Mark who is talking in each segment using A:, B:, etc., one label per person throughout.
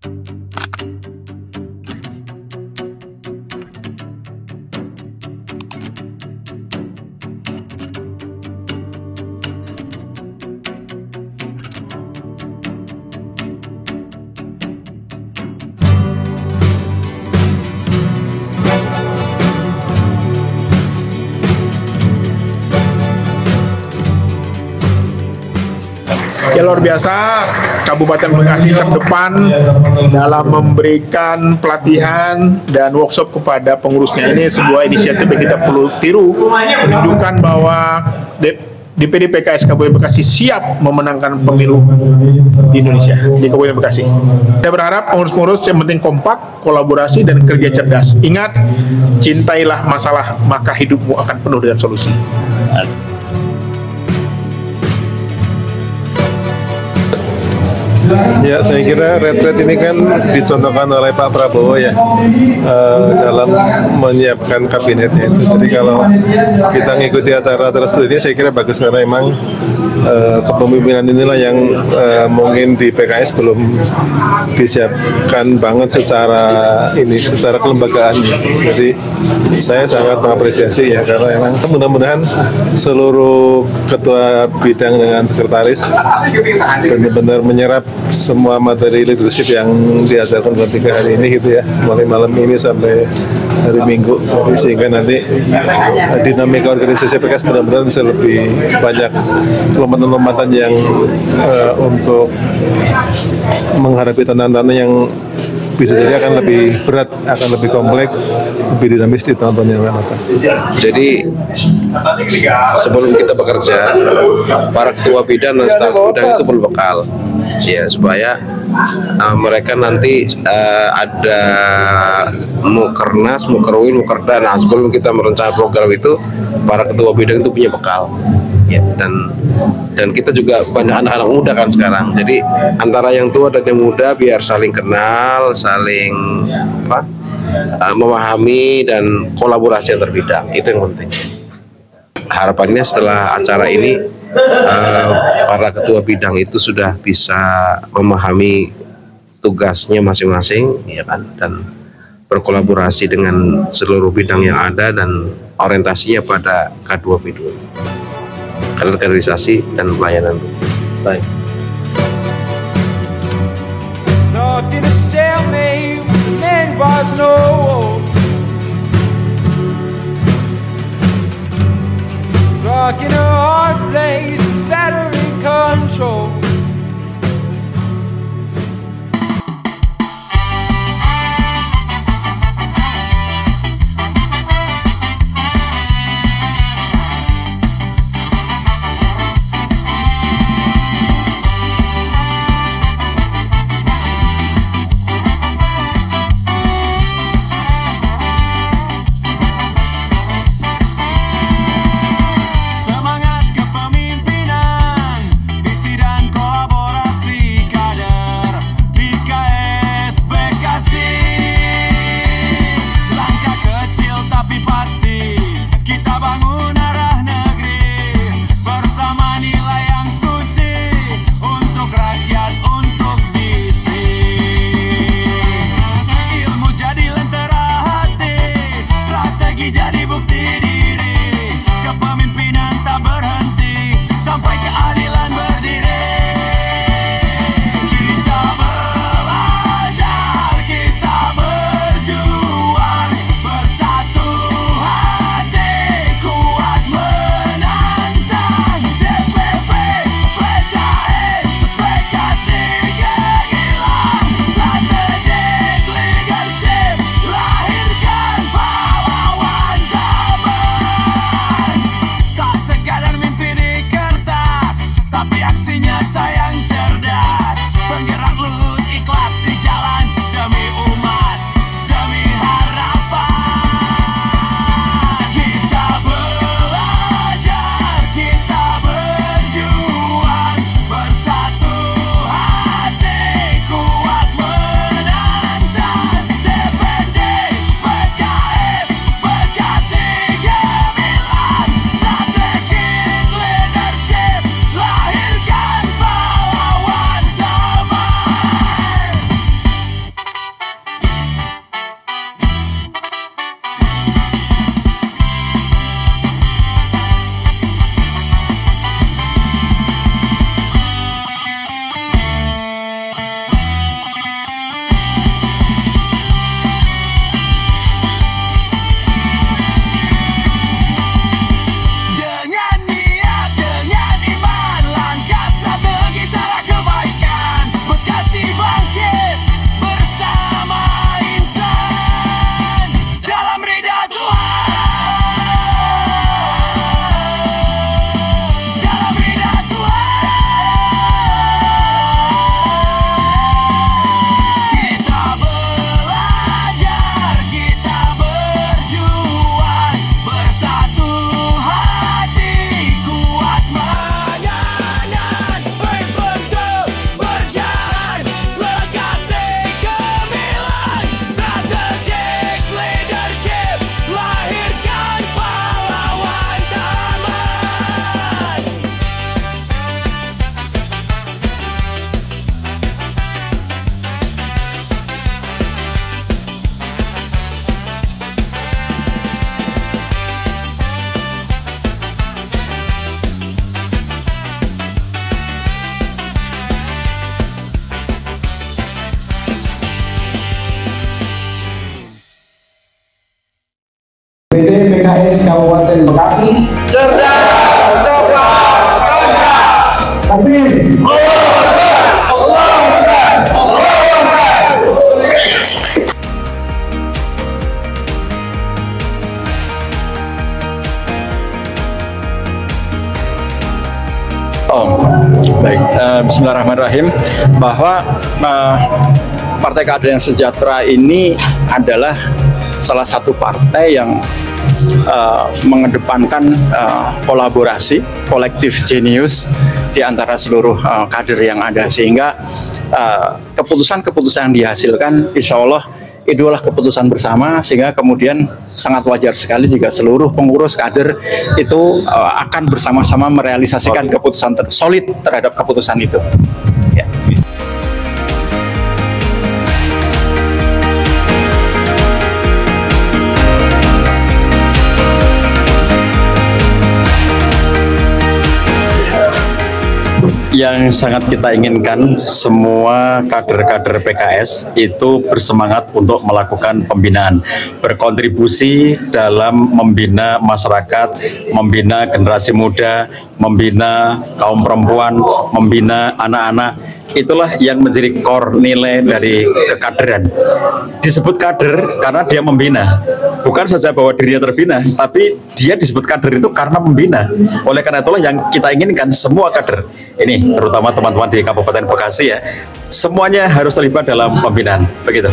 A: Ya, luar biasa, Kabupaten Bekasi terdepan dalam memberikan pelatihan dan workshop kepada pengurusnya. Ini sebuah inisiatif yang kita perlu tiru, menunjukkan bahwa DPD PKS Kabupaten Bekasi siap memenangkan pemilu di Indonesia, di Kabupaten Bekasi. Saya berharap pengurus-pengurus yang penting kompak, kolaborasi, dan kerja cerdas. Ingat, cintailah masalah, maka hidupmu akan penuh dengan solusi.
B: Ya, saya kira retret ini kan dicontohkan oleh Pak Prabowo ya, dalam menyiapkan kabinetnya itu. Jadi kalau kita ngikuti acara tersebut ini, saya kira bagus karena memang kepemimpinan inilah yang mungkin di PKS belum disiapkan banget secara kelembagaan. Jadi saya sangat mengapresiasi ya, karena memang mudah-mudahan seluruh ketua bidang dengan sekretaris benar-benar menyerap semua materi leadership yang diajarkan dalam 3 hari ini gitu ya, mulai malam ini sampai hari Minggu. Jadi sehingga nanti dinamika organisasi PKS benar-benar bisa lebih banyak lompatan-lompatan yang untuk menghadapi tantangan yang bisa jadi akan lebih berat, akan lebih kompleks, lebih dinamis di tahun-tahun yang akan datang.
C: Jadi sebelum kita bekerja, para ketua bidang dan staf bidang itu berbekal, ya, supaya mereka nanti ada mukernas, mukerwin, mukerda. Nah, sebelum kita merencanakan program itu, para ketua bidang itu punya bekal. Ya, dan kita juga banyak anak-anak muda kan sekarang. Jadi antara yang tua dan yang muda biar saling kenal, saling memahami dan kolaborasi antar bidang. Itu yang penting. Harapannya setelah acara ini para ketua bidang itu sudah bisa memahami tugasnya masing-masing, ya kan, dan berkolaborasi dengan seluruh bidang yang ada dan orientasinya pada K2P2. Kaderisasi dan pelayanan. Baik.
D: Semangat kepemimpinan, visi dan PKS Kabupaten Bekasi.
E: Cerdas, cepat, tegas.
D: Takbir.
F: Baik, bismillahirrahmanirrahim, bahwa Partai Keadilan Sejahtera ini adalah salah satu partai yang mengedepankan kolaborasi, kolektif jenius di antara seluruh kader yang ada, sehingga keputusan-keputusan yang dihasilkan insya Allah itu adalah keputusan bersama, sehingga kemudian sangat wajar sekali jika seluruh pengurus kader itu akan bersama-sama merealisasikan keputusan solid terhadap keputusan itu. Ya. Yang sangat kita inginkan, semua kader-kader PKS itu bersemangat untuk melakukan pembinaan, berkontribusi dalam membina masyarakat, membina generasi muda, membina kaum perempuan, membina anak-anak. Itulah yang menjadi core nilai dari kekaderan. Disebut kader karena dia membina, bukan saja bahwa dirinya terbina, tapi dia disebut kader itu karena membina. Oleh karena itulah yang kita inginkan, semua kader ini, terutama teman-teman di Kabupaten Bekasi ya, semuanya harus terlibat dalam pembinaan, begitu.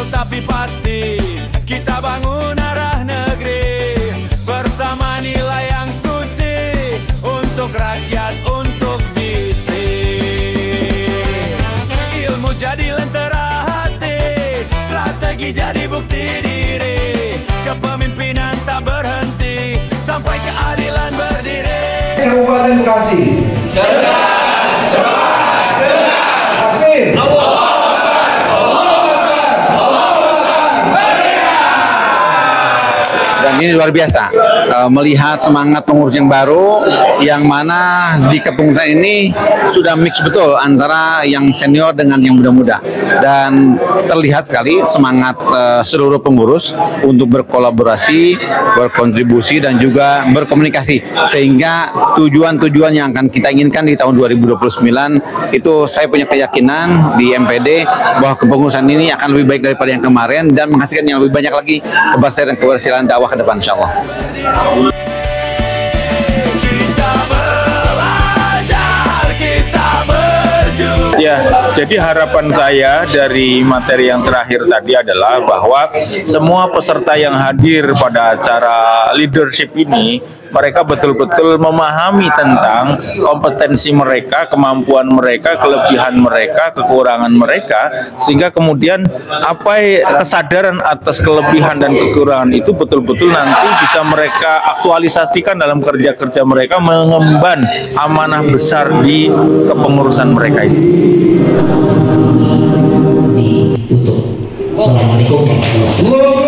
G: Tapi pasti kita bangun arah negeri bersama nilai yang suci untuk rakyat, untuk visi. Ilmu jadi lentera hati, strategi jadi bukti diri. Kepemimpinan tak berhenti sampai keadilan berdiri.
D: Kabupaten Bekasi.
E: Cerdas, cepat, tegas.
D: Takbir.
H: Dan ini luar biasa, melihat semangat pengurus yang baru, yang mana di kepengurusan ini sudah mix betul antara yang senior dengan yang muda-muda, dan terlihat sekali semangat seluruh pengurus untuk berkolaborasi, berkontribusi, dan juga berkomunikasi, sehingga tujuan-tujuan yang akan kita inginkan di tahun 2029 itu saya punya keyakinan di MPD bahwa kepengurusan ini akan lebih baik daripada yang kemarin dan menghasilkan yang lebih banyak lagi keberhasilan dakwah ke depan, insya Allah.
A: Ya, jadi harapan saya dari materi yang terakhir tadi adalah bahwa semua peserta yang hadir pada acara leadership ini, mereka betul-betul memahami tentang kompetensi mereka, kemampuan mereka, kelebihan mereka, kekurangan mereka, sehingga kemudian kesadaran atas kelebihan dan kekurangan itu betul-betul nanti bisa mereka aktualisasikan dalam kerja-kerja mereka, mengemban amanah besar di kepengurusan mereka itu.
I: Assalamualaikum warahmatullahi wabarakatuh.